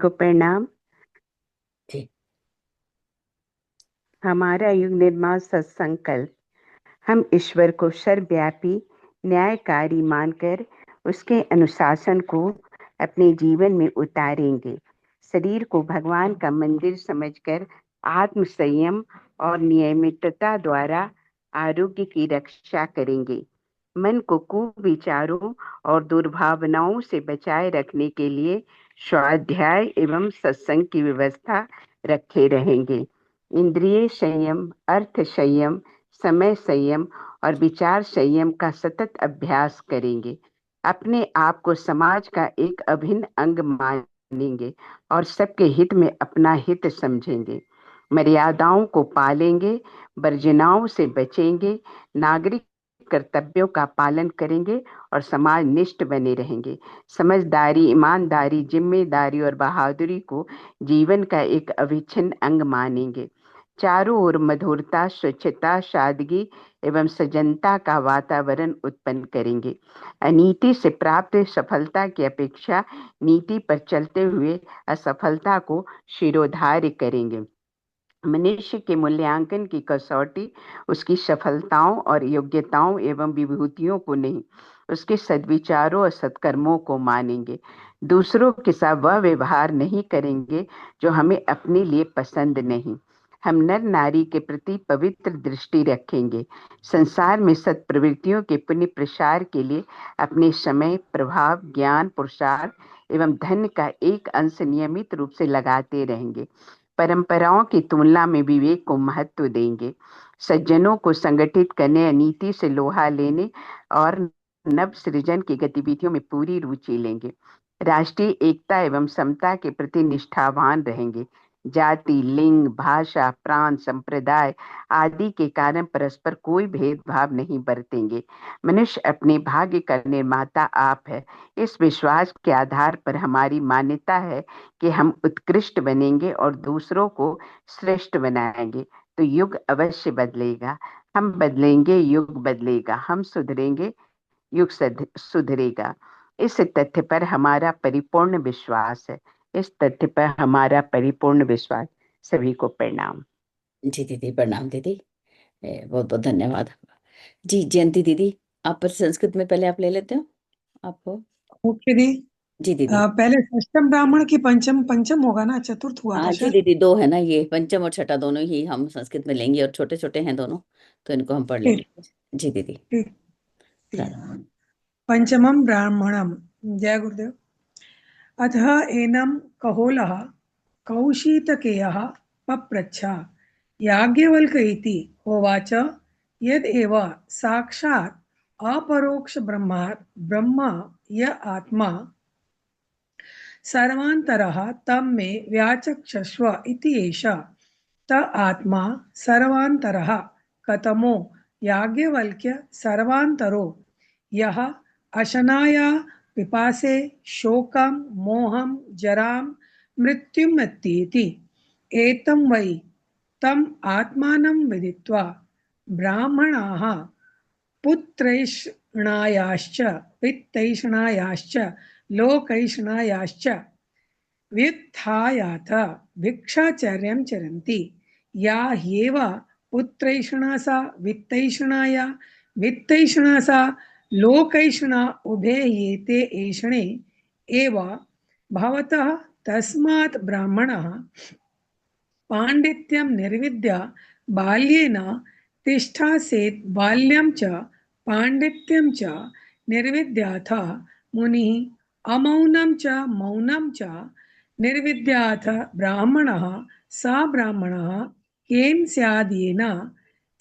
को प्रणाम। जी। हमारा युग निर्माण सत्संकल्प। हम ईश्वर को सर्वव्यापी न्यायकारी मानकर उसके अनुशासन को अपने जीवन में उतारेंगे। शरीर को भगवान का मंदिर समझकर आत्म संयम और नियमितता द्वारा आरोग्य की रक्षा करेंगे। मन को कुविचारों और दुर्भावनाओं से बचाए रखने के लिए स्वाध्याय एवं सत्संग की व्यवस्था रखे रहेंगे। इंद्रिय संयम, अर्थ संयम, समय संयम और विचार संयम का सतत अभ्यास करेंगे। अपने आप को समाज का एक अभिन्न अंग मानेंगे और सबके हित में अपना हित समझेंगे। मर्यादाओं को पालेंगे, वर्जनाओं से बचेंगे, नागरिक कर्तव्यों का पालन करेंगे और समाज निष्ठ बने रहेंगे। समझदारी, ईमानदारी, जिम्मेदारी और बहादुरी को जीवन का एक अविच्छिन्न अंग मानेंगे। चारों ओर मधुरता, स्वच्छता, सादगी एवं सजनता का वातावरण उत्पन्न करेंगे। अनीति से प्राप्त सफलता की अपेक्षा नीति पर चलते हुए असफलता को शिरोधार्य करेंगे। मनुष्य के मूल्यांकन की कसौटी उसकी सफलताओं और योग्यताओं एवं विभूतियों को नहीं, उसके सद्विचारों और सत्कर्मों को मानेंगे। दूसरों के साथ वह व्यवहार नहीं करेंगे जो हमें अपने लिए पसंद नहीं। हम नर नारी के प्रति पवित्र दृष्टि रखेंगे। संसार में सत्प्रवृत्तियों के पुण्य प्रसार के लिए अपने समय, प्रभाव, ज्ञान, पुरुषार्थ एवं धन का एक अंश नियमित रूप से लगाते रहेंगे। परंपराओं की तुलना में विवेक को महत्व देंगे। सज्जनों को संगठित करने, नीति से लोहा लेने और नव सृजन की गतिविधियों में पूरी रुचि लेंगे। राष्ट्रीय एकता एवं समता के प्रति निष्ठावान रहेंगे। जाति, लिंग, भाषा, प्रांत, संप्रदाय आदि के कारण परस्पर कोई भेदभाव नहीं बरतेंगे। मनुष्य अपने भाग्य का निर्माता आप है। इस विश्वास के आधार पर हमारी मान्यता है कि हम उत्कृष्ट बनेंगे और दूसरों को श्रेष्ठ बनाएंगे। तो युग अवश्य बदलेगा। हम बदलेंगे, युग बदलेगा। हम सुधरेंगे, युग सुधरेगा। इस तथ्य पर हमारा परिपूर्ण विश्वास है। इस तथ्य पर हमारा परिपूर्ण विश्वास। सभी को प्रणाम। जी दीदी, प्रणाम दीदी। बहुत बहुत धन्यवाद। जी जयंती दीदी, आप पर संस्कृत में पहले आप ले लेते हो आपको। ओके दी। जी दीदी। पहले षष्ठम ब्राह्मण की पंचम पंचम होगा ना, चतुर्थ हुआ था हाँ जी शायद। दीदी, दो है ना, ये पंचम और छठा दोनों ही हम संस्कृत में लेंगे और छोटे छोटे हैं दोनों, तो इनको हम पढ़ ठीक लेंगे। जी दीदी। ठीक ठीक। प्रारंभ। पंचमम ब्राह्मणम। जय गुरुदेव। अतः एनं कहोलः कौशीतकेयः पप्रच्छ याज्ञवल्क्य इति होवाच यदेव साक्षात् अपरोक्ष ब्रह्म य आत्मा सर्वान्तरः तं मे व्याचक्षस्व इति एष। त आत्मा सर्वान्तरः कतमो याज्ञवल्क्य सर्वान्तरो यः अशनाया पिपासे शोकं मोहं जरां मृत्युं मत्येति। एतं वै तम् आत्मानं विदित्वा ब्राह्मणाः पुत्रैषणायाश्च वित्तैषणायाश्च लोकैषणायाश्च व्युत्थायाथ भिक्षाचर्यं चरन्ति। या ह्येव पुत्रैषणा सा वित्तैषणाया, वित्तैषणा सा लोकैषणा उभे येते ऐषणे एव भवतः। तस्मात् ब्राह्मणः पाण्डित्यं निर्विद्य बाल्येन तिष्ठासेत्, बाल्यं च पाण्डित्यं च निर्विद्याथ मुनिः अमौनं च मौनं च निर्विद्याथ ब्राह्मणः। स ब्राह्मणः केन स्याद् येन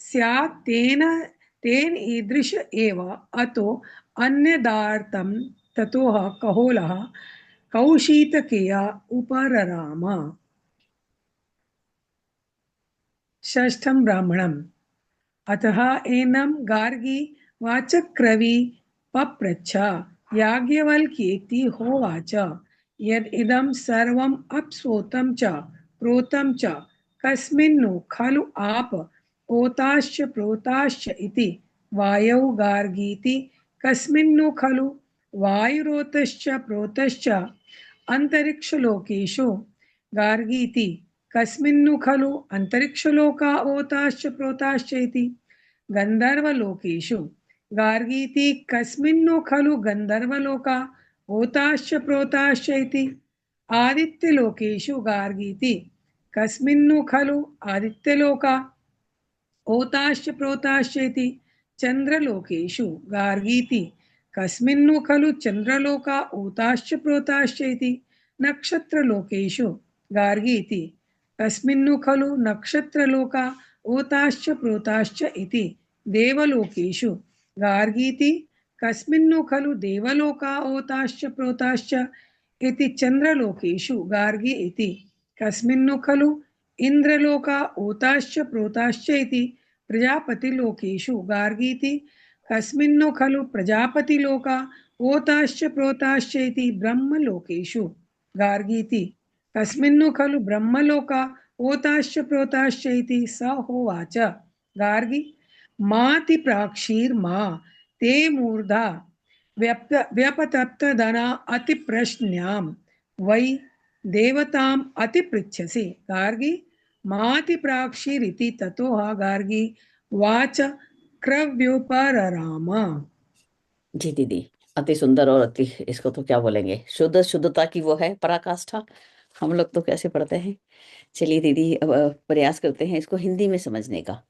स्यात् तेन तेन ईदृश एव। अतो अन्यदार्थं ततोः कहोलः कौशीतकेय उपरराम। षष्ठम ब्राह्मणम। अतः एनं गार्गी वाचक्रवी पप्रच्छ याज्ञवल्क्येति होवाच यद् इदं सर्वम् अप्सोतं च प्रोतं च कस्मिन्नु खलु आप ओताश्च प्रोताश्च इति। वायौ गार्गीति कस्मिन्नु खलु वायुरोतश्च प्रोतश्च अंतरिक्षलोकेषु गार्गीति कस्मिन्नु खलु अंतरिक्षलोका ओताश्च प्रोताश्च इति गन्धर्वलोकेषु गार्गीति कस्मिन्नु खलु गन्धर्वलोका ओताश्च प्रोताश्च इति आदित्यलोकेषु गार्गीति कस्मिन्नु खलु आदित्यलोका ओताश्च प्रोताश्च इति चन्द्रलोकेषु गार्गीति कस्मिन्नु खलु चन्द्रलोका ओताश्च प्रोताश्च इति नक्षत्रलोकेषु गार्गीति कस्मिन्नु खलु नक्षत्रलोका ओताश्च प्रोताश्च इति देवलोकेषु गार्गीति कस्मिन्नु खलु देवलोका ओताश्च प्रोताश्च इति चन्द्रलोकेषु गार्गी इति कस्मिन्नु खलु इंद्रलोका ओताश्च प्रोताश्च इति प्रजापतिलोकेषु गार्गीति कस्मिन्नु खलु प्रजापतिलोका ओताश्च प्रोताश्च इति ब्रह्मलोकेषु गार्गीति कस्मिन्नु खलु ब्रह्मलोका ओताश्च प्रोताश्च इति स होवाच गार्गी माति प्राक्षीर्मा ते मूर्धा व्यपतप्तधना अतिप्रश्न्यां वै देवताम् अतिपृच्छसि गार्गी माति प्राक्षीरिति ततोहा गार्गी वाच क्रव्योपरराम। जी दीदी, अति सुंदर और अति, इसको तो क्या बोलेंगे, शुद्ध शुद्धता की वो है पराकाष्ठा। हम लोग तो कैसे पढ़ते हैं। चलिए दीदी, अब प्रयास करते हैं इसको हिंदी में समझने का।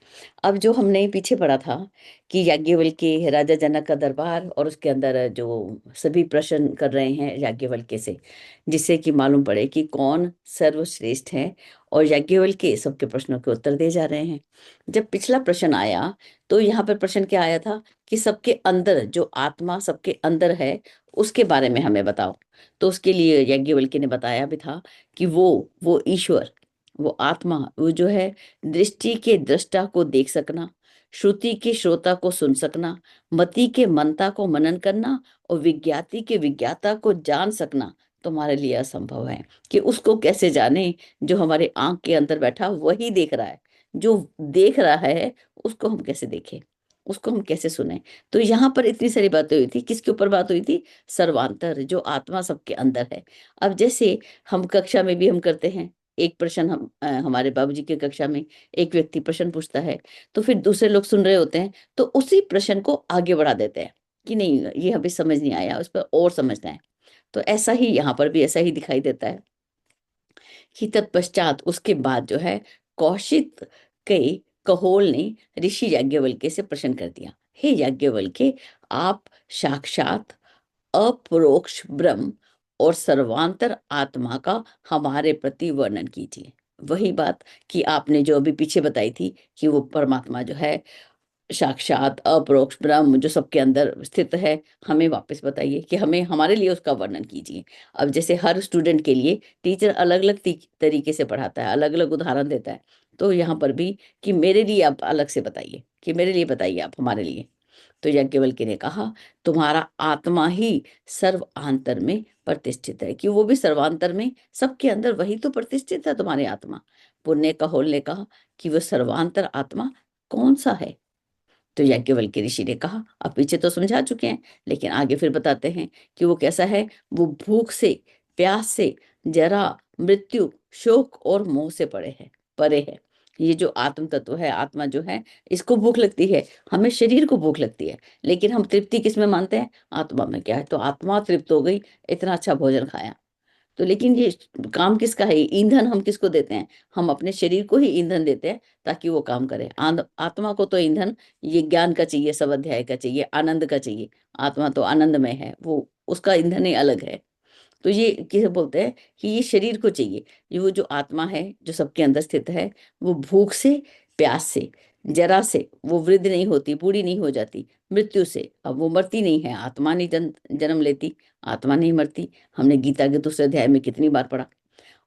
अब जो हमने पीछे पढ़ा था कि याज्ञवल्क्य राजा जनक का दरबार और उसके अंदर जो सभी प्रश्न कर रहे हैं याज्ञवल्क्य से, जिससे कि मालूम पड़े कि कौन सर्वश्रेष्ठ है, और याज्ञवल्क्य सबके प्रश्नों के उत्तर दे जा रहे हैं। जब पिछला प्रश्न आया तो यहाँ पर प्रश्न क्या आया था कि सबके अंदर जो आत्मा सबके अंदर है उसके बारे में हमें बताओ। तो उसके लिए याज्ञवल्क्य ने बताया भी था कि वो ईश्वर, वो आत्मा, वो जो है दृष्टि के दृष्टा को देख सकना, श्रुति के श्रोता को सुन सकना, मति के मनता को मनन करना और विज्ञाति के विज्ञाता को जान सकना तुम्हारे लिए असंभव है। कि उसको कैसे जाने जो हमारे आंख के अंदर बैठा वही देख रहा है, जो देख रहा है उसको हम कैसे देखें, उसको हम कैसे सुने। तो यहाँ पर इतनी सारी बातें हुई थी। किसके ऊपर बात हुई थी? सर्वांतर, जो आत्मा सबके अंदर है। अब जैसे हम कक्षा में भी हम करते हैं, एक प्रश्न हम हमारे बाबूजी की कक्षा में एक व्यक्ति प्रश्न पूछता है, तो फिर दूसरे लोग सुन रहे होते हैं, तो उसी प्रश्न को आगे बढ़ा देते हैं कि नहीं ये अभी समझ नहीं आया, उस पर और समझना है। तो ऐसा ही यहाँ पर भी ऐसा ही दिखाई देता है कि तत्पश्चात उसके बाद जो है कौशिक के कहोल ने ऋषि याज्ञवल्क्य से प्रश्न कर दिया, हे याज्ञवल्क्य, आप साक्षात अपरोक्ष ब्रह्म और सर्वांतर आत्मा का हमारे प्रति वर्णन कीजिए। वही बात कि आपने जो अभी पीछे बताई थी कि वो परमात्मा जो है साक्षात अपरोक्ष ब्रह्म जो सबके अंदर स्थित है, हमें वापस बताइए कि हमें हमारे लिए उसका वर्णन कीजिए। अब जैसे हर स्टूडेंट के लिए टीचर अलग अलग तरीके से पढ़ाता है, अलग अलग उदाहरण देता है, तो यहाँ पर भी कि मेरे लिए आप अलग से बताइए, कि मेरे लिए बताइए आप हमारे लिए। तो याज्ञवल्क्य ने कहा तुम्हारा आत्मा ही सर्वांतर में प्रतिष्ठित है, कि वो भी सर्वांतर में सबके अंदर वही तो प्रतिष्ठित है तुम्हारे आत्मा। पुण्य कहोल ने कहा कि वो सर्वांतर आत्मा कौन सा है। तो याज्ञवल्क्य ऋषि ने कहा, अब पीछे तो समझा चुके हैं लेकिन आगे फिर बताते हैं कि वो कैसा है। वो भूख से, प्यास से, जरा, मृत्यु, शोक और मोह से परे है। ये जो आत्म तत्व है, आत्मा जो है, इसको भूख लगती है, हमें शरीर को भूख लगती है, लेकिन हम तृप्ति किसमें मानते हैं? आत्मा में। क्या है? तो आत्मा तृप्त हो गई, इतना अच्छा भोजन खाया, तो लेकिन ये काम किसका है? ईंधन हम किसको देते हैं? हम अपने शरीर को ही ईंधन देते हैं ताकि वो काम करे। आत्मा को तो ईंधन ये ज्ञान का चाहिए, सब अध्याय का चाहिए, आनंद का चाहिए। आत्मा तो आनंद में है, वो उसका ईंधन ही अलग है। तो ये किसे बोलते हैं कि ये शरीर को चाहिए। ये वो जो आत्मा है जो सबके अंदर स्थित है, वो भूख से, प्यास से, जरा से वो वृद्ध नहीं होती, बूढ़ी नहीं हो जाती, मृत्यु से, अब वो मरती नहीं है, आत्मा नहीं जन्म लेती, आत्मा नहीं मरती। हमने गीता के दूसरे अध्याय में कितनी बार पढ़ा।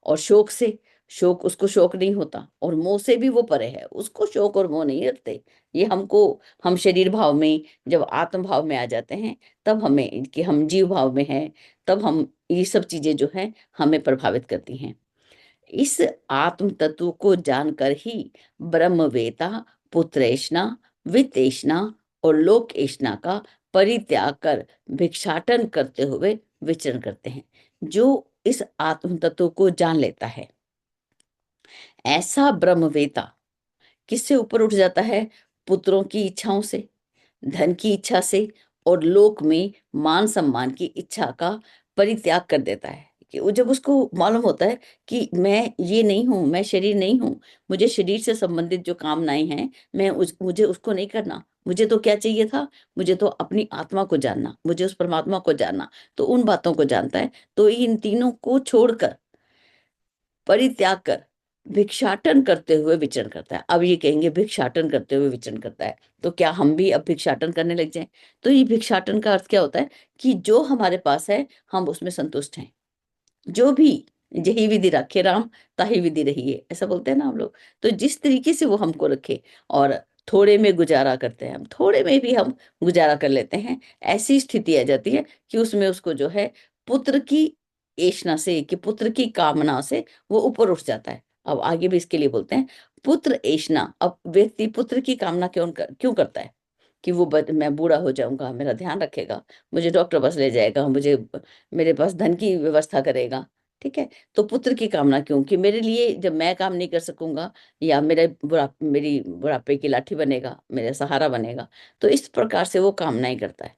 और शोक से, शोक उसको शोक नहीं होता, और मोह से भी वो परे है, उसको शोक और मोह नहीं रखते। ये हम शरीर भाव में, जब आत्म भाव में आ जाते हैं तब हमें, कि हम जीव भाव में हैं, तब हम ये सब चीजें जो हैं हमें प्रभावित करती हैं। इस आत्म तत्व को जानकर ही ब्रह्मवेता पुत्रेष्णा, वित्तेष्णा और लोकेष्णा का परित्याग कर भिक्षाटन करते हुए विचरण करते हैं। जो इस आत्म तत्व को जान लेता है। ऐसा ब्रह्मवेता किससे ऊपर उठ जाता है? पुत्रों की इच्छाओं से, धन की इच्छा से और लोक में मान सम्मान की इच्छा का परित्याग कर देता है। कि वो जब उसको मालूम होता है कि मैं ये नहीं हूं, मैं शरीर नहीं हूं, मुझे शरीर से संबंधित जो कामनाएं हैं मुझे उसको नहीं करना। मुझे तो क्या चाहिए था? मुझे तो अपनी आत्मा को जानना, मुझे उस परमात्मा को जानना। तो उन बातों को जानता है, तो इन तीनों को छोड़कर, परित्याग कर भिक्षाटन करते हुए विचरण करता है। अब ये कहेंगे भिक्षाटन करते हुए विचरण करता है, तो क्या हम भी अब भिक्षाटन करने लग जाएं? तो ये भिक्षाटन का अर्थ क्या होता है? कि जो हमारे पास है हम उसमें संतुष्ट हैं। जो भी जही विधि रखे राम, ताही विधि रही है, ऐसा बोलते हैं ना हम लोग। तो जिस तरीके से वो हमको रखे, और थोड़े में गुजारा करते हैं हम, थोड़े में भी हम गुजारा कर लेते हैं, ऐसी स्थिति आ जाती है कि उसमें उसको जो है पुत्र की एषणा से, कि पुत्र की कामना से वो ऊपर उठ जाता है। अब आगे भी इसके लिए बोलते हैं पुत्र एषणा। अब व्यक्ति पुत्र की कामना क्यों करता है? कि वो मैं बूढ़ा हो जाऊंगा, मेरा ध्यान रखेगा, मुझे डॉक्टर पास ले जाएगा, मुझे मेरे पास धन की व्यवस्था करेगा। ठीक है, तो पुत्र की कामना क्यों? कि मेरे लिए जब मैं काम नहीं कर सकूंगा, या मेरी बुढ़ापे की लाठी बनेगा, मेरा सहारा बनेगा। तो इस प्रकार से वो कामनाएं करता है।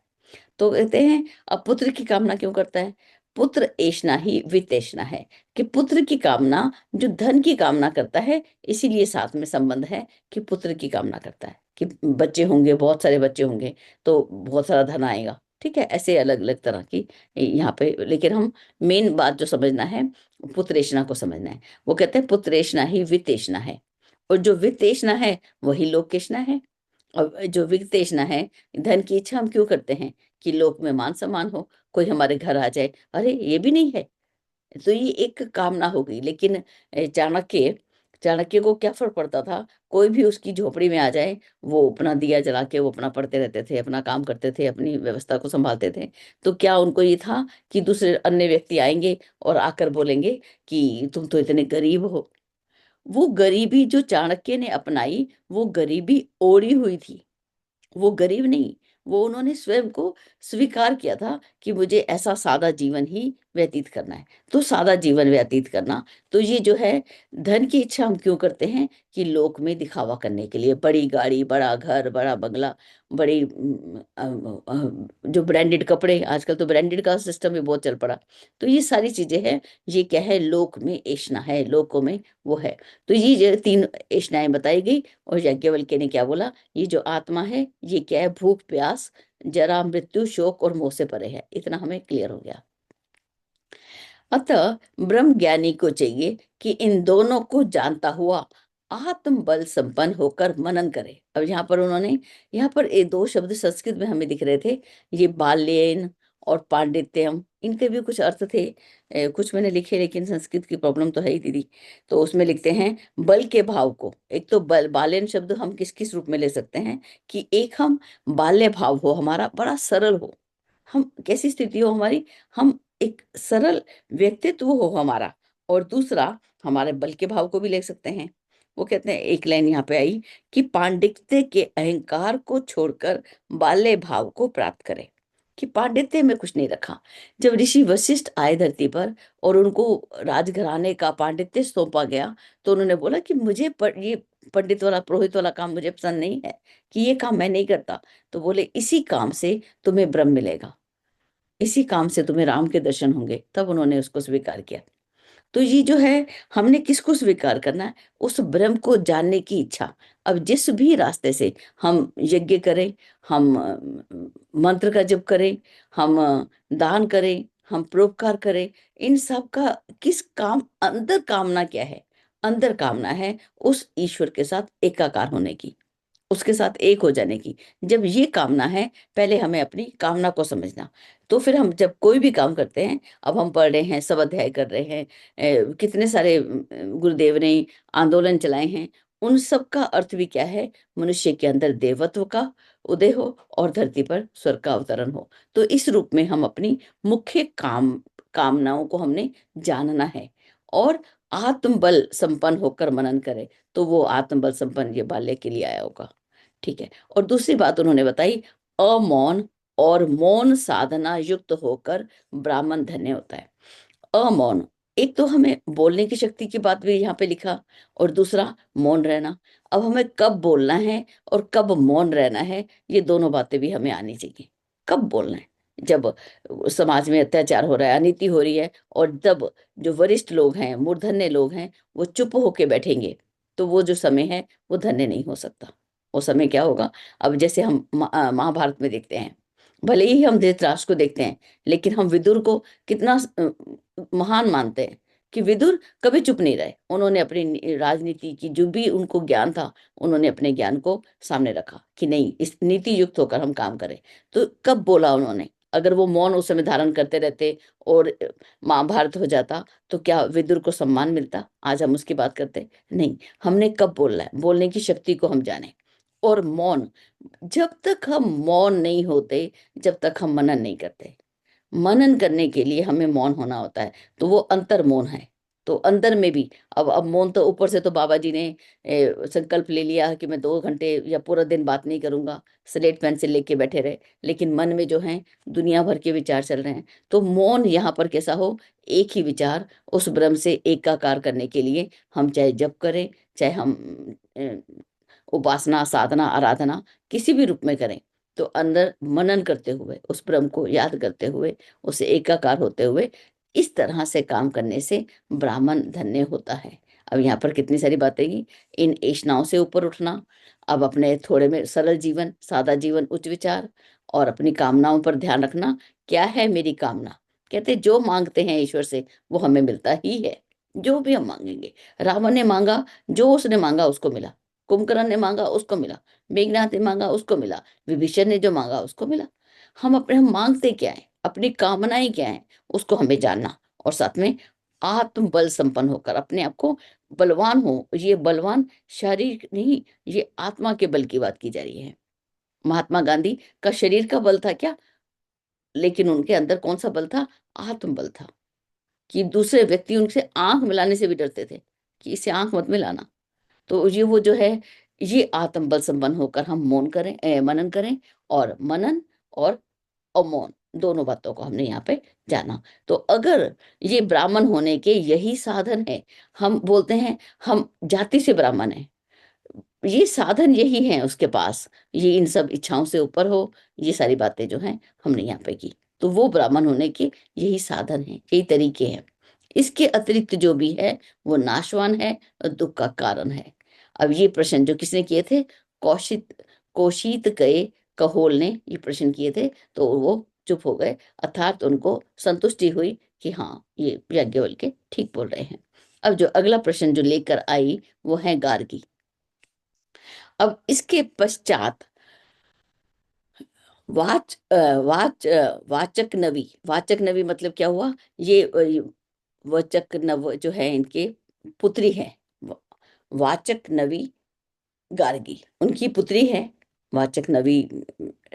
तो कहते हैं अब पुत्र की कामना क्यों करता है? पुत्र एषणा ही वित्तेषणा है। कि पुत्र की कामना जो धन की कामना करता है, इसीलिए साथ में संबंध है कि पुत्र की कामना करता है कि बच्चे होंगे, बहुत सारे बच्चे होंगे तो बहुत सारा धन आएगा। ठीक है, ऐसे अलग अलग तरह की यहाँ पे, लेकिन हम मेन बात जो समझना है, पुत्रेषणा को समझना है। वो कहते हैं पुत्रेषणा ही वित्तेषणा है, और जो वित्तेषणा है वही लोकेषणा है। और जो वित्तेषणा है, धन की इच्छा हम क्यों करते हैं? कि लोक में मान सम्मान हो, कोई हमारे घर आ जाए, अरे ये भी नहीं है, तो ये एक कामना हो गई। लेकिन चाणक्य चाणक्य को क्या फर्क पड़ता था? कोई भी उसकी झोपड़ी में आ जाए, वो अपना दिया जला के वो अपना पढ़ते रहते थे, अपना काम करते थे, अपनी व्यवस्था को संभालते थे। तो क्या उनको ये था कि दूसरे अन्य व्यक्ति आएंगे और आकर बोलेंगे कि तुम तो इतने गरीब हो? वो गरीबी जो चाणक्य ने अपनाई, वो गरीबी ओढ़ी हुई थी, वो गरीब नहीं। वो उन्होंने स्वयं को स्वीकार किया था कि मुझे ऐसा सादा जीवन ही व्यतीत करना है। तो सादा जीवन व्यतीत करना, तो ये जो है धन की इच्छा हम क्यों करते हैं? कि लोक में दिखावा करने के लिए, बड़ी गाड़ी, बड़ा घर, बड़ा बंगला, बड़ी जो ब्रांडेड कपड़े, आजकल तो ब्रांडेड का सिस्टम भी बहुत चल पड़ा। तो ये सारी चीजें हैं, ये क्या है? लोक में एषणा है, लोकों में वो है। तो ये जो तीन एषणाएं बताई गई, और याज्ञवल्क्य ने क्या बोला? ये जो आत्मा है ये क्या है? भूख, प्यास, जरा, मृत्यु, शोक और मोह से परे है। इतना हमें क्लियर हो गया। अतः ब्रह्म ज्ञानी को चाहिए कि इन दोनों को जानता हुआ आत्म बल संपन्न होकर मनन करे। अब यहाँ पर उन्होंने, यहाँ पर ये दो शब्द संस्कृत में हमें दिख रहे थे, ये बाल्येन और पांडित्यम, इनके भी कुछ अर्थ थे। कुछ मैंने लिखे, लेकिन संस्कृत की प्रॉब्लम तो है ही दीदी। तो उसमें लिखते हैं बल के भाव को, एक तो बाल्यन शब्द हम किस किस रूप में ले सकते हैं? कि एक हम बाल्य भाव हो, हमारा बड़ा सरल हो, हम कैसी स्थिति हो हमारी, हम एक सरल व्यक्तित्व हो हमारा। और दूसरा हमारे बल के भाव को भी ले सकते हैं। वो कहते हैं, एक लाइन यहाँ पे आई कि पांडित्य के अहंकार को छोड़कर बाल्य भाव को प्राप्त करें। कि पांडित्य में कुछ नहीं रखा। जब ऋषि वशिष्ठ आए धरती पर और उनको राजघराने का पांडित्य सौंपा गया, तो उन्होंने बोला कि मुझे ये पंडित वाला, पुरोहित वाला काम मुझे पसंद नहीं है, कि ये काम मैं नहीं करता। तो बोले इसी काम से तुम्हें ब्रह्म मिलेगा, इसी काम से तुम्हें राम के दर्शन होंगे। तब उन्होंने उसको स्वीकार किया। तो ये जो है, हमने किसको स्वीकार करना है? उस ब्रह्म को जानने की इच्छा। अब जिस भी रास्ते से हम यज्ञ करें, हम मंत्र का जप करें, हम दान करें, हम परोपकार करें, इन सब का किस काम, अंदर कामना क्या है? अंदर कामना है उस ईश्वर के साथ एकाकार होने की, उसके साथ एक हो जाने की। जब ये कामना है, पहले हमें अपनी कामना को समझना। तो फिर हम जब कोई भी काम करते हैं, अब हम पढ़ रहे हैं, सब अध्याय कर रहे हैं, कितने सारे गुरुदेव ने आंदोलन चलाए हैं, उन सब का अर्थ भी क्या है? मनुष्य के अंदर देवत्व का उदय हो और धरती पर स्वर्ग का अवतरण हो। तो इस रूप में हम अपनी मुख्य कामनाओं को हमने जानना है, और आत्मबल संपन्न होकर मनन करें। तो वो आत्मबल संपन्न ये बाल्य के लिए आया होगा। ठीक है, और दूसरी बात उन्होंने बताई, अमौन और मौन साधना युक्त होकर ब्राह्मण धन्य होता है। अमौन। एक तो हमें बोलने की शक्ति की बात भी यहाँ पे लिखा, और दूसरा मौन रहना। अब हमें कब बोलना है और कब मौन रहना है, ये दोनों बातें भी हमें आनी चाहिए। कब बोलना है, जब समाज में अत्याचार हो रहा है, अनीति हो रही है, और तब जो वरिष्ठ लोग हैं, मूर्धन्य लोग हैं, वो चुप होके बैठेंगे, तो वो जो समय है वो धन्य नहीं हो सकता। वो समय क्या होगा? अब जैसे हम महाभारत में देखते हैं, भले ही हम धृतराष्ट्र को देखते हैं, लेकिन हम विदुर को कितना महान मानते हैं, कि विदुर कभी चुप नहीं रहे। उन्होंने अपनी राजनीति की जो भी उनको ज्ञान था, उन्होंने अपने ज्ञान को सामने रखा कि नहीं, इस नीति युक्त होकर हम काम करें। तो कब बोला उन्होंने? अगर वो मौन उस समय धारण करते रहते और महाभारत हो जाता, तो क्या विदुर को सम्मान मिलता? आज हम उसकी बात करते नहीं। हमने कब बोलना है, बोलने की शक्ति को हम जाने। और मौन, जब तक हम मौन नहीं होते, जब तक हम मनन नहीं करते। मनन करने के लिए हमें मौन होना होता है, तो वो अंतर मौन है। तो अंदर में भी, अब मौन तो ऊपर से तो बाबा जी ने संकल्प ले लिया कि मैं 2 घंटे या पूरा दिन बात नहीं करूंगा, स्लेट पेंसिल लेके बैठे रहे, लेकिन मन में जो है दुनिया भर के विचार चल रहे हैं। तो मौन यहाँ पर कैसा हो, एक ही विचार उस ब्रह्म से एकाकार करने के लिए हम चाहे जप करें, चाहे हम अ, उपासना, साधना, आराधना किसी भी रूप में करें, तो अंदर मनन करते हुए, उस ब्रह्म को याद करते हुए, उसे एकाकार होते हुए, इस तरह से काम करने से ब्राह्मण धन्य होता है। अब यहाँ पर कितनी सारी बातें की, इन ऐषणाओं से ऊपर उठना, अब अपने थोड़े में सरल जीवन, सादा जीवन, उच्च विचार, और अपनी कामनाओं पर ध्यान रखना। क्या है मेरी कामना? कहते जो मांगते हैं ईश्वर से वो हमें मिलता ही है, जो भी हम मांगेंगे। रावण ने मांगा, जो उसने मांगा उसको मिला। कुंभकर्ण ने मांगा, उसको मिला। मेघनाथ ने मांगा, उसको मिला। विभीषण ने जो मांगा उसको मिला। हम मांगते क्या है, अपनी कामनाएं क्या है, उसको हमें जानना, और साथ में आत्म बल संपन्न होकर अपने आप को बलवान हो। ये बलवान शारीरिक नहीं, ये आत्मा के बल की बात की जा रही है। महात्मा गांधी का शरीर का बल था क्या? लेकिन उनके अंदर कौन सा बल था? आत्म बल था। कि दूसरे व्यक्ति उनसे आंख मिलाने से भी डरते थे, कि इससे आंख मत मिलाना। तो ये वो जो है, ये आत्म बल संपन्न होकर हम मौन करें, मनन करें। और मनन और अमौन दोनों बातों को हमने यहाँ पे जाना। तो अगर ये ब्राह्मण होने के यही साधन है, हम बोलते हैं हम जाति से ब्राह्मण हैं, ये साधन यही है उसके पास, ये इन सब इच्छाओं से ऊपर हो, ये सारी बातें जो हैं हमने यहाँ पे की, तो वो ब्राह्मण होने के यही साधन है, यही तरीके हैं। इसके अतिरिक्त जो भी है वो नाशवान है और दुख का कारण है। अब ये प्रश्न जो किसने किए थे? कौशित कोशित गए कहोल ने ये प्रश्न किए थे, तो वो चुप हो गए, अर्थात उनको संतुष्टि हुई कि हाँ, ये याज्ञवल्क्य ठीक बोल रहे हैं। अब जो अगला प्रश्न जो लेकर आई वो है गार्गी। अब इसके पश्चात वाचक नवी। वाचक नवी मतलब क्या हुआ? ये वचक नव जो है इनके पुत्री है, वाचक नवी गार्गी उनकी पुत्री है। वाचक नवी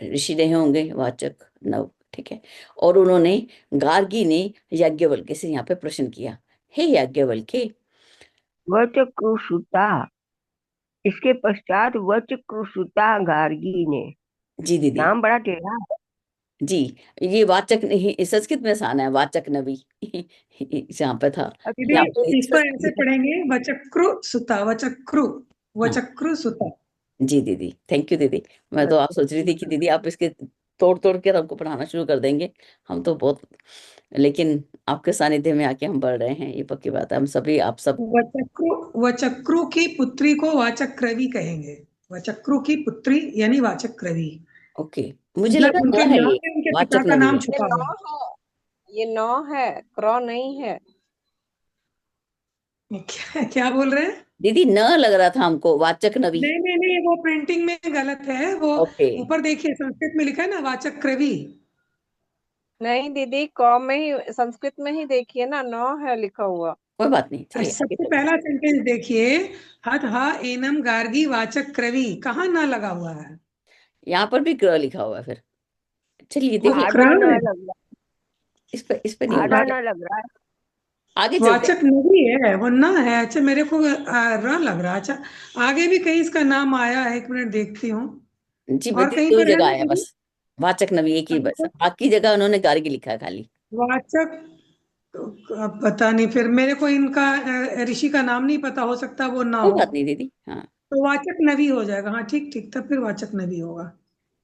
ऋषि रहे होंगे, वाचक नव, ठीक है। और उन्होंने, गार्गी ने याज्ञवल्क्य से यहाँ पे प्रश्न किया, हे याज्ञवल्क्य। वचक्रुषुता, इसके पश्चात वचक्रुषुता गार्गी ने। जी दीदी। नाम बड़ा टेढ़ा है। जी, ये वाचक नहीं, संस्कृत में आसान है, वाचक नवी जहाँ पे था। दीदी यहाँ पे इसको ऐसे पढ़ेंगे, वचक्रु सुता, वचक्रु, हाँ वचक्रु सुता। जी दीदी, थैंक यू दीदी। मैं तो आप सोच रही थी कि दीदी आप इसके तोड़ तोड़ के हमको पढ़ाना शुरू कर देंगे, हम तो बहुत, लेकिन आपके सानिध्य में आके हम बढ़ रहे हैं, ये पक्की बात है। हम सभी, आप सब। वचक्रु, वचक्रु की पुत्री को वाचक्रवी कहेंगे। वचक्रु की पुत्री यानी वाचक्रवी, ओके, मुझे लगा मतलब उनके न है नाम ये, में उनके पिता वाचक का नवी नाम है। ये छुपा नौ हुआ है, ये नौ है, क्रॉ नहीं है। है। क्या क्या बोल रहे हैं? दीदी न लग रहा था हमको, वाचक नवी। नहीं नहीं नहीं, वो प्रिंटिंग में गलत है। वो ओके, ऊपर देखिए, संस्कृत में लिखा है ना, वाचक्रवी। नहीं दीदी, कौ में ही, संस्कृत में ही देखिए ना, नौ है लिखा हुआ। कोई बात नहीं, चलिए आगे सबसे चलिए। पहला सेंटेंस देखिए, हत हा एनम गार्गी वाचक्रवी, कहाँ ना लगा हुआ है? यहाँ पर भी ग्र लिखा हुआ है फिर। चलिए वो देखिए, आधा क्रम ना है। लग रहा इस पे नहीं है, होगा, आधा ना लग रहा है। आगे चलते वाचक नवी है, वो ना है। अच्छा, मेरे को र लग रहा है। अच्छा, आगे भी कहीं इसका नाम आया है, एक मिनट देखती हूँ। हैं। जी और दीदी, कहीं दो ही पर है जगह ना आया दीदी? बस, वाचक नवी एक ही बस, अच्छा, बाकी जगह उन्होंने गार्गी लिखा है खाली। वाचक तो अब पता नहीं, फिर मेरे को इनका ऋषि का नाम नहीं पता, हो सकता वो ना कोई हो। बात नहीं दीदी, हाँ तो वाचक नवी हो जाएगा। हाँ ठीक ठीक, तब फिर वाचक नवी होगा।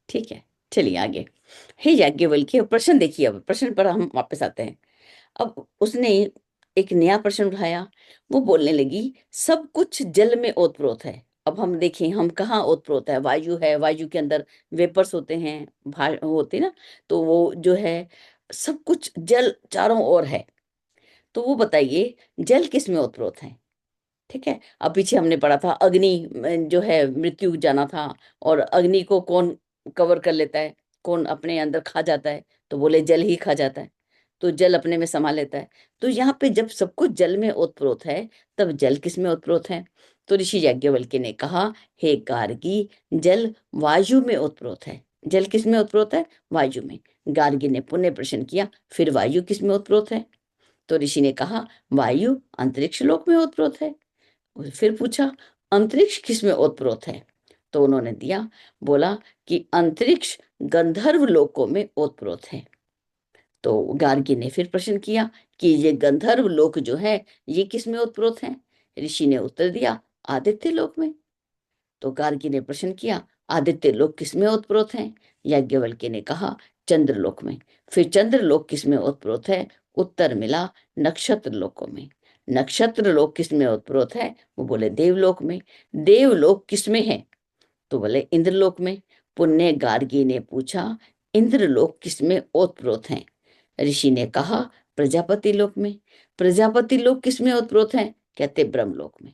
ठीक है। चलिए आगे। हे याज्ञवल्क्य, प्रश्न देखिए, अब प्रश्न पर हम वापस आते हैं। अब उसने एक नया प्रश्न उठाया। वो बोलने लगी, सब कुछ जल में ओतप्रोत है। अब हम देखें, हम कहाँ ओतप्रोत है? वायु है, वायु के अंदर वेपर्स होते हैं, भार होते ना, तो वो जो है सब कुछ जल चारों ओर है। तो वो बताइए, जल किस में ओतप्रोत है? ठीक है। अब पीछे हमने पढ़ा था अग्नि जो है मृत्यु जाना था, और अग्नि को कौन कवर कर लेता है, कौन अपने अंदर खा जाता है? तो बोले जल ही खा जाता है। तो जल अपने में समा लेता है। तो यहाँ पे जब सब कुछ जल में ओतप्रोत है, तब जल किस में ओतप्रोत है? तो ऋषि याज्ञवल्क्य ने कहा, हे गार्गी, जल वायु में ओतप्रोत है। जल किस में ओतप्रोत है? वायु में। गार्गी ने पुनः प्रश्न किया, फिर वायु किस में ओतप्रोत है? तो ऋषि ने कहा, वायु अंतरिक्ष लोक में ओतप्रोत है। फिर पूछा, अंतरिक्ष किसमें ओतप्रोत है? तो उन्होंने दिया, बोला कि अंतरिक्ष गंधर्व लोकों में ओतप्रोत है। तो गार्गी ने फिर प्रश्न किया कि ये गंधर्व लोक जो है, ये किसमें ओतप्रोत है? ऋषि ने उत्तर दिया, आदित्य लोक में। तो गार्गी ने प्रश्न किया, आदित्य लोक किसमें ओतप्रोत है? याज्ञवल्क्य ने कहा, चंद्रलोक में। फिर चंद्रलोक किसमें ओतप्रोत है? उत्तर मिला, नक्षत्र लोकों में। नक्षत्र लोक किसमें ओतप्रोत है? वो बोले देवलोक में। देवलोक किसमें है? तो बोले इंद्रलोक में। पुण्य गार्गी ने पूछा, इंद्रलोक किसमें ओतप्रोत है? ऋषि ने कहा, प्रजापति लोक में। प्रजापति लोक किसमें ओतप्रोत है? कहते ब्रह्मलोक में।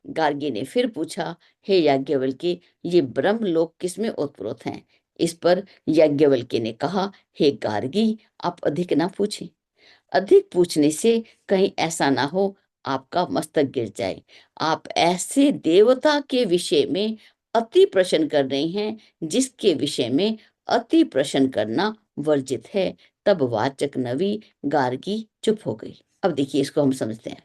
गार्गी ने फिर पूछा, हे याज्ञवल्क्य, ये ब्रह्मलोक किसमें ओतप्रोत हैं? इस पर याज्ञवल्क्य ने कहा, हे गार्गी, आप अधिक ना पूछें। अधिक पूछने से कहीं ऐसा ना हो आपका मस्तक गिर जाए। आप ऐसे देवता के विषय में अति प्रश्न कर रहे हैं जिसके विषय में अति प्रश्न करना वर्जित है। तब वाचक नवी गार्गी चुप हो गई। अब देखिए, इसको हम समझते हैं।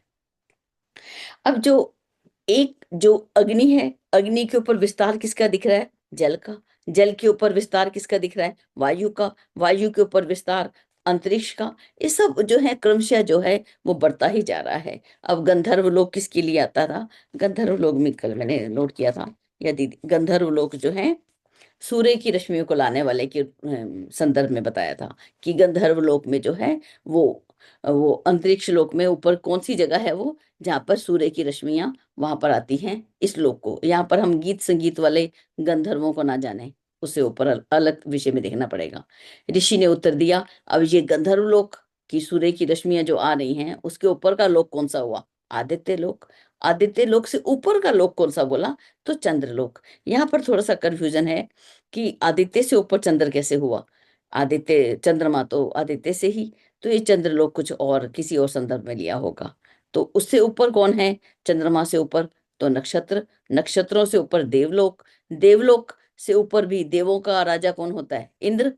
अब जो अग्नि है, अग्नि के ऊपर विस्तार किसका दिख रहा है? जल का। जल के ऊपर विस्तार किसका दिख रहा है? वायु का। वायु के ऊपर विस्तार अंतरिक्ष का। ये सब जो है क्रमशः जो है वो बढ़ता ही जा रहा है। अब गंधर्व लोक किसके लिए आता था? गंधर्व लोक में कल मैंने नोट किया था, या दीदी, गंधर्व लोक जो है सूर्य की रश्मियों को लाने वाले के संदर्भ में बताया था कि गंधर्व लोक में जो है वो अंतरिक्ष लोक में ऊपर कौन सी जगह है वो, जहाँ पर सूर्य की रश्मियां वहां पर आती हैं इस लोक को। यहाँ पर हम गीत संगीत वाले गंधर्वों को ना जाने, उससे ऊपर अलग विषय में देखना पड़ेगा। ऋषि ने उत्तर दिया, अब ये गंधर्व लोक की सूर्य की रश्मियां जो आ रही हैं, उसके ऊपर का लोक कौन सा हुआ? आदित्य लोक। आदित्य लोक से ऊपर का लोक कौन सा बोला? तो चंद्रलोक। यहाँ पर थोड़ा सा कंफ्यूजन है कि आदित्य से ऊपर चंद्र कैसे हुआ? आदित्य चंद्रमा तो आदित्य से ही, तो ये चंद्रलोक कुछ और किसी और संदर्भ में लिया होगा। तो उससे ऊपर कौन है? चंद्रमा से ऊपर तो नक्षत्र। नक्षत्रों से ऊपर देवलोक। देवलोक से ऊपर भी देवों का राजा कौन होता है? इंद्र।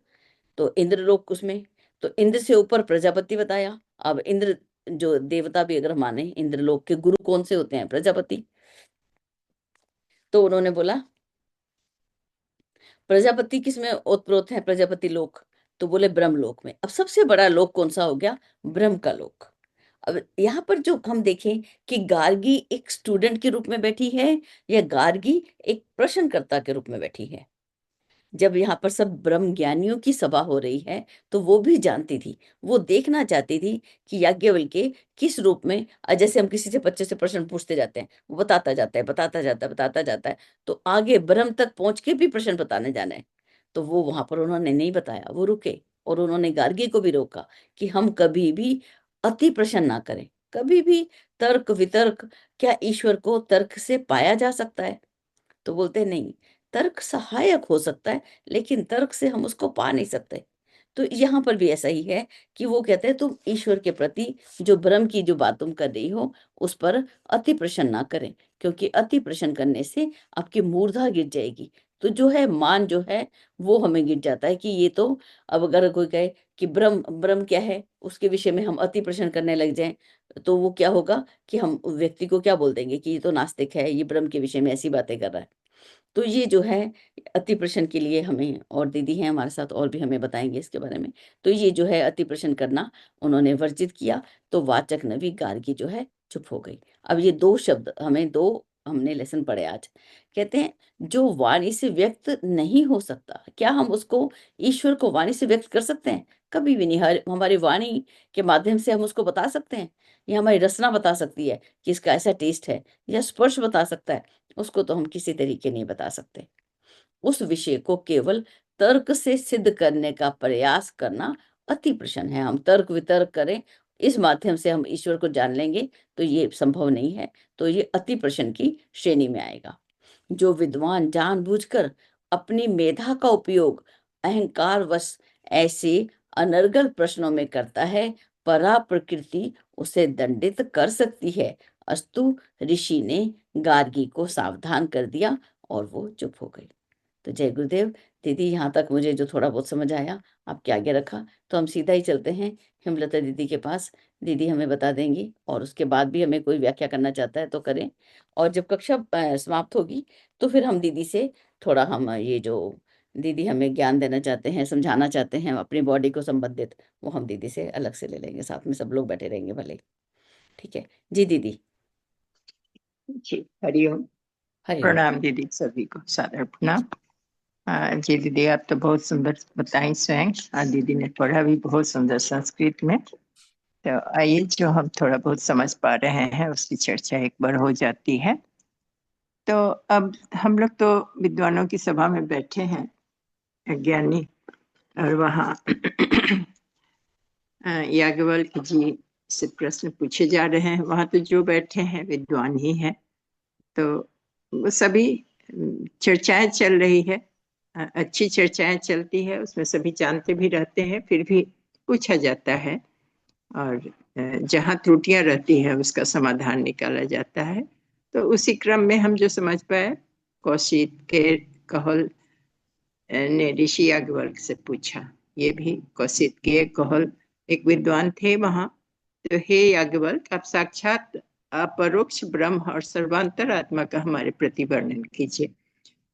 तो इंद्रलोक उसमें। तो इंद्र से ऊपर प्रजापति बताया। अब इंद्र जो देवता भी अगर माने, इंद्रलोक के गुरु कौन से होते हैं? प्रजापति। तो उन्होंने बोला, प्रजापति किसमें ओतप्रोत है? प्रजापति लोक। तो बोले ब्रह्मलोक में। अब सबसे बड़ा लोक कौन सा हो गया? ब्रह्म का लोक। अब यहाँ पर जो हम देखें कि गार्गी एक स्टूडेंट के रूप में बैठी है या गार्गी एक प्रश्नकर्ता के रूप में बैठी है। जब यहाँ पर सब ब्रह्म ज्ञानियों की सभा हो रही है, तो वो भी जानती थी, वो देखना चाहती थी कि याज्ञवल्क्य किस रूप में, जैसे हम किसी से बच्चे से प्रश्न पूछते जाते हैं, वो बताता जाता है, बताता जाता है, बताता जाता है, तो आगे ब्रह्म तक पहुंच के भी प्रश्न बताने जाना है। तो वो वहां पर उन्होंने नहीं बताया, वो रुके, और उन्होंने गार्गी को भी रोका कि हम कभी भी अति प्रश्न ना करें, कभी भी तर्क वितर्क। क्या ईश्वर को तर्क से पाया जा सकता है? तो बोलते हैं, नहीं, तर्क सहायक हो सकता है, लेकिन तर्क से हम उसको पा नहीं सकते। तो यहाँ पर भी ऐसा ही है कि वो कहते हैं, तुम ईश्वर के प्रति जो ब्रह्म की जो बात तुम कर रही हो, उस पर अति प्रश्न ना करें, क्योंकि अति प्रश्न करने से आपकी मूर्धा गिर जाएगी। तो जो है मान जो है वो हमें गिर जाता है कि ये तो, अब अगर कोई कहे कि ब्रह्म ब्रह्म क्या है, उसके विषय में हम अति प्रश्न करने लग जाएं, तो वो क्या होगा कि हम व्यक्ति को क्या बोल देंगे कि ये तो नास्तिक है, ये ब्रह्म के विषय में ऐसी बातें कर रहा है। तो ये जो है अति प्रश्न के लिए हमें, और दीदी हैं हमारे साथ और भी हमें बताएंगे इसके बारे में। तो ये जो है अति प्रश्न करना उन्होंने वर्जित किया, तो वाचक नवी गार्गी जो है चुप हो गई। अब ये दो शब्द हमने लेसन पढ़े आज। कहते हैं जो वाणी से व्यक्त नहीं हो सकता, क्या हम उसको, ईश्वर को वाणी से व्यक्त कर सकते हैं? कभी भी नहीं। हमारी वाणी के माध्यम से हम उसको बता सकते हैं, या हमारी रचना बता सकती है कि इसका ऐसा टेस्ट है, या स्पर्श बता सकता है, उसको तो हम किसी तरीके नहीं बता सकते। उस विषय को केवल तर्क से सिद्ध करने का प्रयास करना अति प्रश्न है। हम तर्क वितर्क करें, इस माध्यम से हम ईश्वर को जान लेंगे, तो ये संभव नहीं है। तो ये अति प्रश्न की श्रेणी में आएगा। जो विद्वान जानबूझकर अपनी मेधा का उपयोग अहंकारवश ऐसे अनर्गल प्रश्नों में करता है, परा प्रकृति उसे दंडित कर सकती है। अस्तु ऋषि ने गार्गी को सावधान कर दिया और वो चुप हो गई। तो जय गुरुदेव। दीदी, यहाँ तक मुझे जो थोड़ा बहुत समझ आया आपके आगे रखा, तो हम सीधा ही चलते हैं हेमलता दीदी के पास। दीदी हमें बता देंगी, और उसके बाद भी हमें कोई व्याख्या करना चाहता है तो करें। और जब कक्षा समाप्त होगी तो फिर हम दीदी से थोड़ा, हम ये जो दीदी हमें ज्ञान देना चाहते हैं, समझाना चाहते हैं अपनी बॉडी को संबंधित, वो हम दीदी से अलग से ले लेंगे। साथ में सब लोग बैठे रहेंगे भले। ठीक है जी दीदी। जी हरिओम। हरिओम। प्रणाम दीदी, सभी को सादर प्रणाम। जी दीदी, आप तो बहुत सुंदर बताई स्वयं, दीदी ने पढ़ा भी बहुत सुंदर संस्कृत में। तो आइए, जो हम थोड़ा बहुत समझ पा रहे हैं उसकी चर्चा एक बार हो जाती है। तो अब हम लोग तो विद्वानों की सभा में बैठे हैं, ज्ञानी, और वहाँ याज्ञवल्क्य जी से प्रश्न पूछे जा रहे हैं। वहाँ तो जो बैठे हैं विद्वान ही हैं, तो वो सभी चर्चाएं चल रही है, अच्छी चर्चाएं चलती है, उसमें सभी जानते भी रहते हैं, फिर भी पूछा जाता है, और जहाँ त्रुटियां रहती है उसका समाधान निकाला जाता है। तो उसी क्रम में हम जो समझ पाए, कौशिक के कहल ने ऋषि याज्ञवल्क्य से पूछा। ये भी कौशिक के कहल एक विद्वान थे वहाँ। तो हे याज्ञवल्क्य, आप साक्षात अपरोक्ष ब्रह्म और सर्वांतर आत्मा का हमारे प्रति वर्णन कीजिए।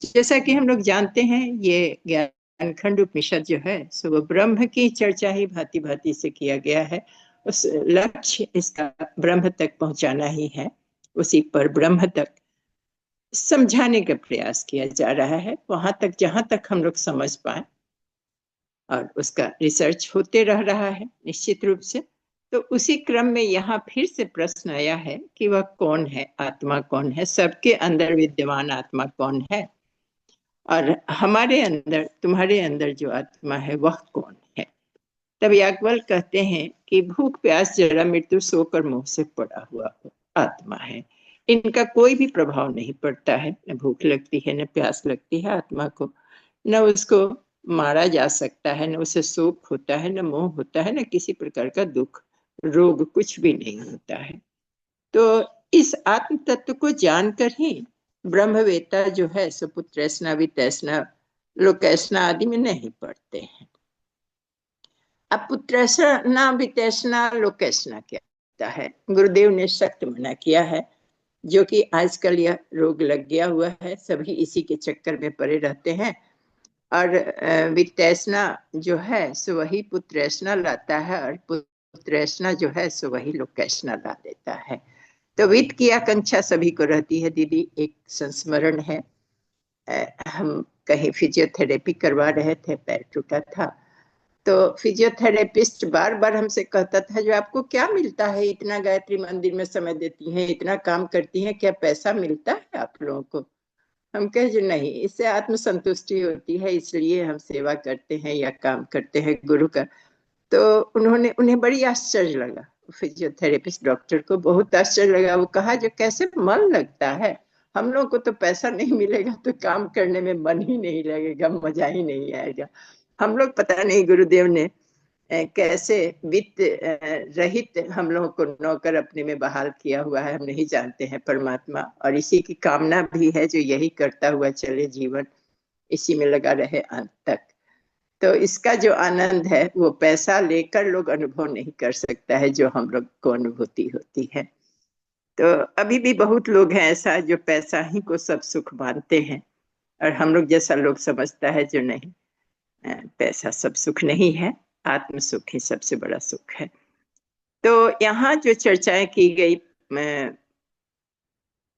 जैसा कि हम लोग जानते हैं, ये ज्ञानखंड उपनिषद जो है सो वो ब्रह्म की चर्चा ही भांति भांति से किया गया है। उस लक्ष्य इसका ब्रह्म तक पहुंचाना ही है, उसी पर ब्रह्म तक समझाने का प्रयास किया जा रहा है, वहां तक जहां तक हम लोग समझ पाए, और उसका रिसर्च होते रह रहा है निश्चित रूप से। तो उसी क्रम में यहाँ फिर से प्रश्न आया है कि वह कौन है, आत्मा कौन है, सबके अंदर विद्यमान आत्मा कौन है, और हमारे अंदर, तुम्हारे अंदर जो आत्मा है वह कौन है। तब याज्ञवल्क्य कहते हैं कि भूख प्यास जरा मृत्यु सोकर मुंह से पड़ा हुआ आत्मा है। इनका कोई भी प्रभाव नहीं पड़ता है, न भूख लगती है, न प्यास लगती है आत्मा को, न उसको मारा जा सकता है, न उसे शोक होता है, न मोह होता है, न किसी प्रकार का दुख रोग कुछ भी नहीं होता है। तो इस आत्म तत्व को जानकर ही ब्रह्मवेत्ता जो है सो पुत्रैष्णा वितैष्णा लोकैष्णा आदि में नहीं पढ़ते हैं। अब पुत्रैष्णा वितैष्णा लोकैष्णा क्या होता है, गुरुदेव ने सख्त मना किया है, जो कि आजकल यह रोग लग गया हुआ है, सभी इसी के चक्कर में पड़े रहते हैं। और वितैष्णा जो है सो वही पुत्रैष्णा लाता है, और पुत्रैष्णा जो है सो वही लोकैष्णा ला देता है। तो वित्त की आकांक्षा सभी को रहती है दीदी। एक संस्मरण है, हम कहीं फिजियोथेरेपी करवा रहे थे, पैर टूटा था, तो फिजियोथेरेपिस्ट बार बार हमसे कहता था, जो आपको क्या मिलता है, इतना गायत्री मंदिर में समय देती हैं, इतना काम करती हैं, क्या पैसा मिलता है आप लोगों को? हम कहे जो नहीं, इससे आत्मसंतुष्टि होती है, इसलिए हम सेवा करते हैं या काम करते हैं गुरु का। तो उन्हें बड़ी आश्चर्य लगा, फिजियोथेरेपिस्ट डॉक्टर को बहुत आश्चर्य लगा। वो कहा, जो कैसे मन लगता है, हम लोग को तो पैसा नहीं मिलेगा तो काम करने में मन ही नहीं लगेगा, मजा ही नहीं आएगा। हम लोग पता नहीं गुरुदेव ने कैसे वित्त रहित हम लोगों को नौकर अपने में बहाल किया हुआ है, हम नहीं जानते हैं परमात्मा। और इसी की कामना भी है, जो यही करता हुआ चले जीवन, इसी में लगा रहे अंत तक। तो इसका जो आनंद है वो पैसा लेकर लोग अनुभव नहीं कर सकता है, जो हम लोग को अनुभूति होती है। तो अभी भी बहुत लोग हैं ऐसा, जो पैसा ही को सब सुख मानते हैं, और हम लोग जैसा लोग समझता है जो नहीं, पैसा सब सुख नहीं है, आत्म सुख ही सबसे बड़ा सुख है। तो यहाँ जो चर्चाएं की गई,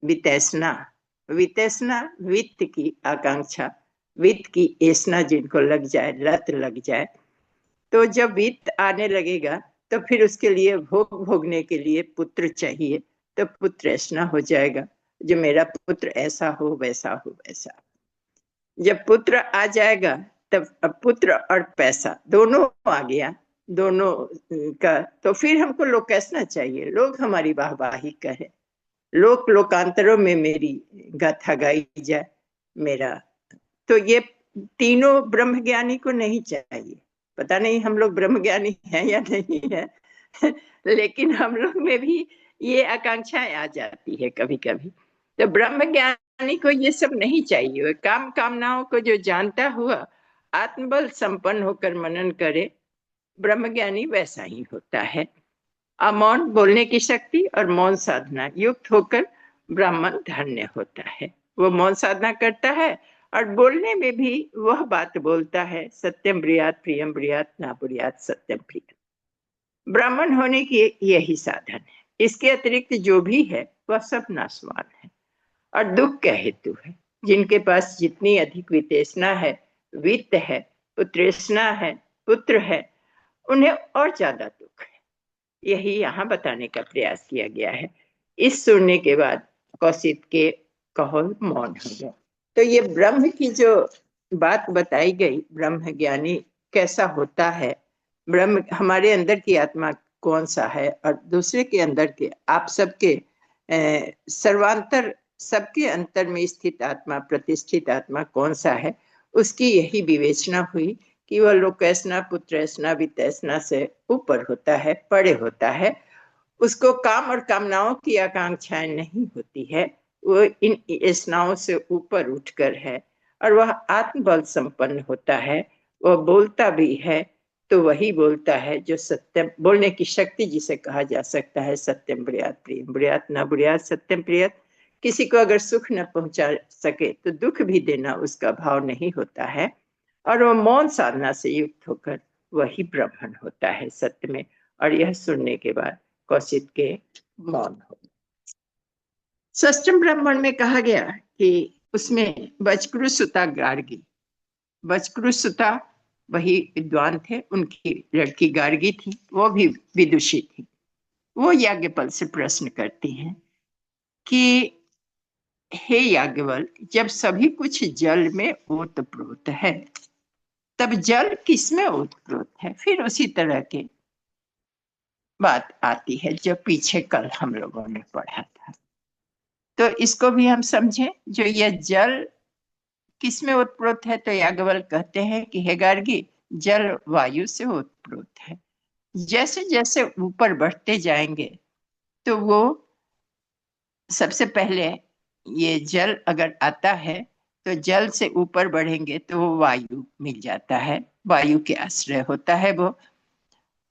वितैषणा, वितैषणा वित्त की आकांक्षा, वित्त की ऐसना जिनको लग जाए, लत लग जाए, तो जब वित्त आने लगेगा तो फिर उसके लिए भोगने के लिए पुत्र चाहिए, तो पुत्र ऐसना हो जाएगा, जो मेरा पुत्र ऐसा हो वैसा हो वैसा। जब पुत्र आ जाएगा तब अब पुत्र और पैसा दोनों आ गया, दोनों का, तो फिर हमको लोग कैसना चाहिए, लोग हमारी वाहवाही कहे, लोकांतरों में मेरी गाथा गाई जाए मेरा। तो ये तीनों ब्रह्म ज्ञानी को नहीं चाहिए। पता नहीं हम लोग ब्रह्म ज्ञानी हैं या नहीं है लेकिन हम लोग में भी ये आकांक्षाएं आ जाती है कभी कभी। तो ब्रह्म ज्ञानी को ये सब नहीं चाहिए। काम कामनाओं को जो जानता हुआ आत्मबल संपन्न होकर मनन करे, ब्रह्म ज्ञानी वैसा ही होता है। अमौन बोलने की शक्ति और मौन साधना युक्त होकर ब्राह्मण धन्य होता है। वो मौन साधना करता है और बोलने में भी वह बात बोलता है, सत्यम ब्रियात प्रियम ब्रियात ना ब्रियात सत्यम प्रियम। ब्राह्मण होने की यही साधन है। इसके अतिरिक्त जो भी है वह सब नाशवान है और दुख का हेतु है। जिनके पास जितनी अधिक वितृष्णा है, वित्त है, पुत्रेष्णा है, पुत्र है, उन्हें और ज्यादा दुख है। यही यहाँ बताने का प्रयास किया गया है। इस सुनने के बाद कौशिक के कहोल मौन हो गया। तो ये ब्रह्म की जो बात बताई गई, ब्रह्म ज्ञानी कैसा होता है, ब्रह्म हमारे अंदर की आत्मा कौन सा है और दूसरे के अंदर के, आप सबके सर्वांतर, सबके अंतर में स्थित आत्मा, प्रतिष्ठित आत्मा कौन सा है, उसकी यही विवेचना हुई कि वह लोकैसना, पुत्रैसना, वितैसना से ऊपर होता है, परे होता है। उसको काम और कामनाओं की आकांक्षाएं नहीं होती है, वो इन ऐसनाओं से ऊपर उठकर है और वह आत्मबल संपन्न होता है। वह बोलता भी है तो वही बोलता है जो सत्यम, बोलने की शक्ति जिसे कहा जा सकता है, सत्यम ब्रियात प्रियम ब्रियात न ब्रियात सत्यम प्रियत। किसी को अगर सुख न पहुंचा सके तो दुख भी देना उसका भाव नहीं होता है और वह मौन साधना से युक्त होकर वही ब्राह्मण होता है सत्य में। और यह सुनने के बाद कौशिक के मौन हो। षष्ठम ब्राह्मण में कहा गया कि उसमें वज्रकृत गार्गी, वज्रकृत वही विद्वान थे, उनकी लड़की गार्गी थी, वो भी विदुषी थी। वो याज्ञवल्क्य से प्रश्न करती हैं कि हे याज्ञवल्क्य, जब सभी कुछ जल में ओतप्रोत है तब जल किसमें ओतप्रोत है? फिर उसी तरह की बात आती है जो पीछे कल हम लोगों ने पढ़ा था। तो इसको भी हम समझें, जो यह जल किसमें ओतप्रोत है, तो याज्ञवल्क्य कहते हैं कि हे गार्गी, जल वायु से ओतप्रोत है। जैसे जैसे ऊपर बढ़ते जाएंगे तो वो, सबसे पहले ये जल अगर आता है तो जल से ऊपर बढ़ेंगे तो वो वायु मिल जाता है, वायु के आश्रय होता है वो।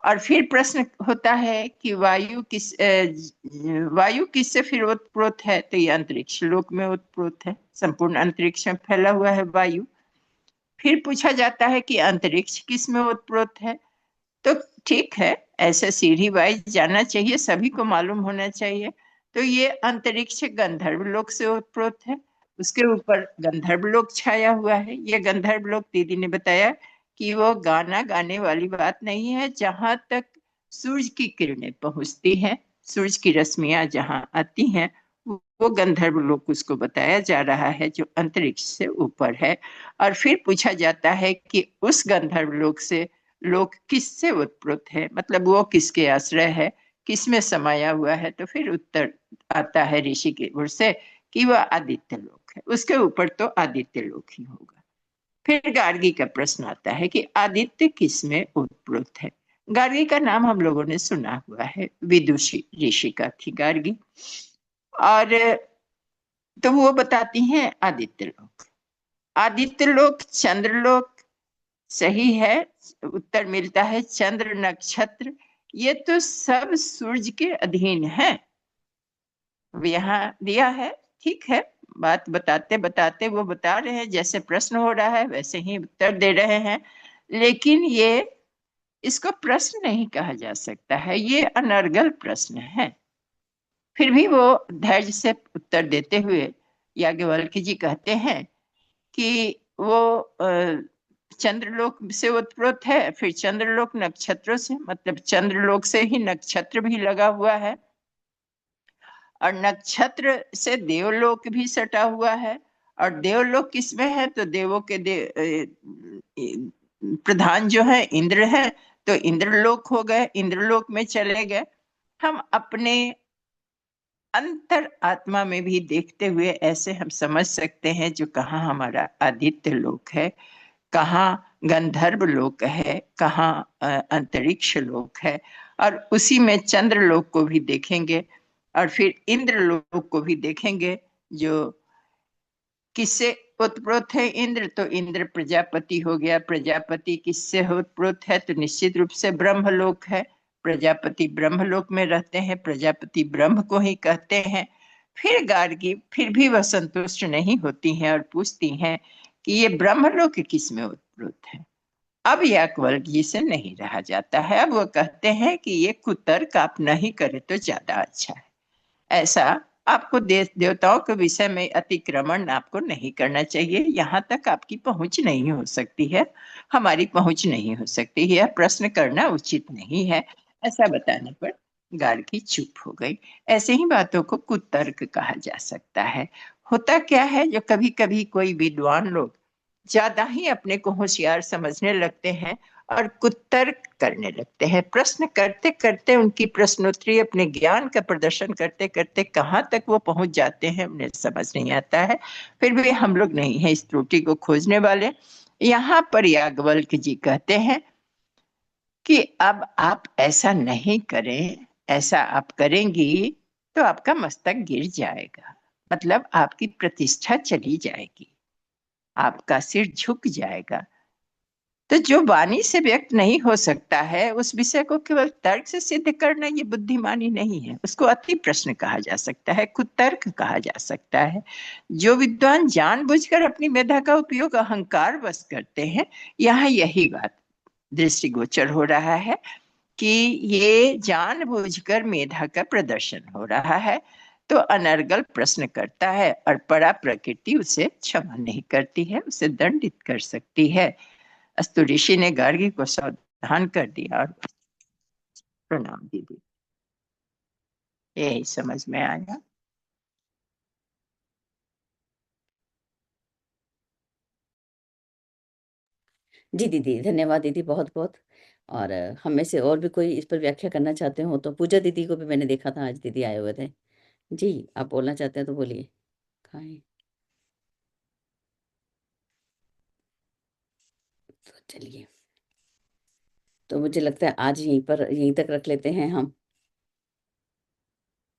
और फिर प्रश्न होता है कि वायु किससे फिर ओतप्रोत है, तो ये अंतरिक्ष लोक में ओतप्रोत है, संपूर्ण अंतरिक्ष में फैला हुआ है वायु। फिर पूछा जाता है कि अंतरिक्ष किस में ओतप्रोत है, तो ठीक है, ऐसे सीढ़ी वाइज जाना चाहिए, सभी को मालूम होना चाहिए। तो ये अंतरिक्ष गंधर्व लोक से ओतप्रोत है, उसके ऊपर गंधर्व लोक छाया हुआ है। ये गंधर्व लोक दीदी ने बताया कि वो गाना गाने वाली बात नहीं है, जहां तक सूरज की किरणें पहुंचती हैं, सूरज की रश्मियां जहां आती हैं, वो गंधर्व लोक उसको बताया जा रहा है जो अंतरिक्ष से ऊपर है। और फिर पूछा जाता है कि उस गंधर्व लोक से लोक किससे उत्प्रोत है, मतलब वो किसके आश्रय है, किसमें समाया हुआ है, तो फिर उत्तर आता है ऋषि की ओर से कि वह आदित्य लोक है, उसके ऊपर तो आदित्य लोक ही होगा। फिर गार्गी का प्रश्न आता है कि आदित्य किसमें उत्प्रोत है। गार्गी का नाम हम लोगों ने सुना हुआ है, विदुषी ऋषि का थी गार्गी। और तो वो बताती हैं आदित्य लोक। आदित्य लोक, चंद्रलोक सही है, उत्तर मिलता है चंद्र नक्षत्र, ये तो सब सूरज के अधीन है। यहाँ दिया है, ठीक है, बात बताते बताते वो बता रहे हैं, जैसे प्रश्न हो रहा है वैसे ही उत्तर दे रहे हैं, लेकिन ये इसको प्रश्न नहीं कहा जा सकता है, ये अनर्गल प्रश्न है। फिर भी वो धैर्य से उत्तर देते हुए याज्ञवल्क्य जी कहते हैं कि वो चंद्रलोक से उत्पन्न है, फिर चंद्रलोक नक्षत्रों से, मतलब चंद्रलोक से ही नक्षत्र भी लगा हुआ है, और नक्षत्र से देवलोक भी सटा हुआ है। और देवलोक किसमें है? तो देवों के प्रधान जो है इंद्र है, तो इंद्रलोक हो गए, इंद्रलोक में चले गए। हम अपने अंतर आत्मा में भी देखते हुए ऐसे हम समझ सकते हैं, जो कहाँ हमारा आदित्य लोक है, कहाँ गंधर्व लोक है, कहाँ अंतरिक्ष लोक है, और उसी में चंद्र लोक को भी देखेंगे, और फिर इंद्र लोक को भी देखेंगे। जो किससे उत्प्रोत है इंद्र? तो इंद्र प्रजापति हो गया। प्रजापति किससे उत्प्रोत है? तो निश्चित रूप से ब्रह्मलोक है। प्रजापति ब्रह्मलोक में रहते हैं, प्रजापति ब्रह्म को ही कहते हैं। फिर गार्गी फिर भी वह संतुष्ट नहीं होती हैं और पूछती हैं कि ये ब्रह्मलोक किस में उत्प्रोत है। अब याज्ञवल्क्य जी से नहीं रहा जाता है, अब वो कहते हैं कि ये कुतर्क आप नहीं करे तो ज्यादा अच्छा है। ऐसा आपको देवताओं के विषय में अतिक्रमण आपको नहीं करना चाहिए, यहाँ तक आपकी पहुंच नहीं हो सकती है, हमारी पहुंच नहीं हो सकती है, प्रश्न करना उचित नहीं है। ऐसा बताने पर गार्गी चुप हो गई। ऐसे ही बातों को कुतर्क कहा जा सकता है। होता क्या है, जो कभी कभी कोई विद्वान लोग ज्यादा ही अपने को होशियार समझने लगते हैं और कुतर्क करने लगते हैं। प्रश्न करते करते उनकी प्रश्नोत्तरी अपने ज्ञान का प्रदर्शन करते करते कहाँ तक वो पहुंच जाते हैं उन्हें समझ नहीं आता है। फिर भी हम लोग नहीं है इस त्रुटि को खोजने वाले। यहाँ पर याज्ञवल्क्य जी कहते हैं कि अब आप ऐसा नहीं करें, ऐसा आप करेंगी तो आपका मस्तक गिर जाएगा, मतलब आपकी प्रतिष्ठा चली जाएगी, आपका सिर झुक जाएगा। तो जो वाणी से व्यक्त नहीं हो सकता है उस विषय को केवल तर्क से सिद्ध करना ये बुद्धिमानी नहीं है, उसको अति प्रश्न कहा जा सकता है, कुतर्क कहा जा सकता है। जो विद्वान जानबूझकर अपनी मेधा का उपयोग अहंकार वश करते हैं, यहाँ यही बात दृष्टिगोचर हो रहा है कि ये जानबूझकर मेधा का प्रदर्शन हो रहा है, तो अनर्गल प्रश्न करता है और परा प्रकृति उसे क्षमा नहीं करती है, उसे दंडित कर सकती है। अस्तु ऋषि ने गार्गी को सावधान कर दिया और प्रणाम दीदी। यही समझ में आया। जी दीदी, धन्यवाद दीदी, बहुत बहुत। और हम में से और भी कोई इस पर व्याख्या करना चाहते हो तो पूजा दीदी को भी मैंने देखा था, आज दीदी आए हुए थे। जी, आप बोलना चाहते हैं तो बोलिए। खाएं तो चलिए, तो मुझे लगता है आज यहीं तक रख लेते हैं हम।